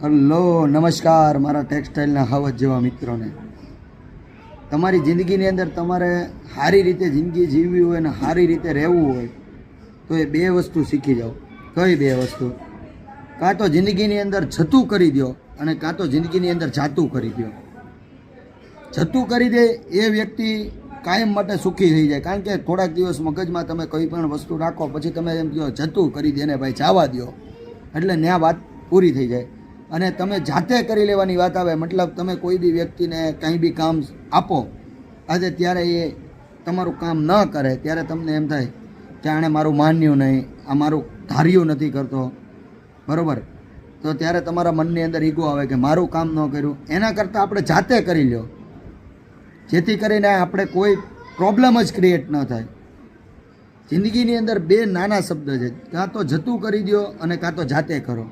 Hello નમસ્કાર મારા ટેક્સટાઇલના હાવજ જેવા મિત્રોને. તમારી જિંદગીની અંદર તમારે સારી રીતે જિંદગી જીવવી હોય અને સારી રીતે રહેવું હોય તો એ બે વસ્તુ શીખી જાઓ. કઈ બે વસ્તુ? કાં તો જિંદગીની અંદર જતું કરી દો અને કાં તો જિંદગીની અંદર જાતું કરી દો. જતું કરી દે એ વ્યક્તિ કાયમ માટે સુખી થઈ જાય. કારણ કે થોડાક દિવસ મગજમાં તમે કોઈ પણ વસ્તુ રાખો પછી તમે એમ કહો જતું કરી દે ને ભાઈ જવા દો, એટલે ત્યાં વાત પૂરી થઈ જાય. અને તમે જાતે કરી લેવાની વાત આવે, મતલબ તમે કોઈ બી વ્યક્તિને કંઈ બી કામ આપો આજે ત્યારે એ તમારું કામ ન કરે ત્યારે તમને એમ થાય કે આણે મારું માન્યું નહીં, આ મારું ધાર્યું નથી કરતો, બરાબર? તો ત્યારે તમારા મનની અંદર ઈગો આવે કે મારું કામ ન કર્યું. એના કરતાં આપણે જાતે કરી લો, જેથી કરીને આપણે કોઈ પ્રોબ્લેમ જ ક્રિએટ ન થાય. જિંદગીની અંદર બે નાના શબ્દ છે, કાં તો જતું કરી દો અને કાં તો જાતે કરો.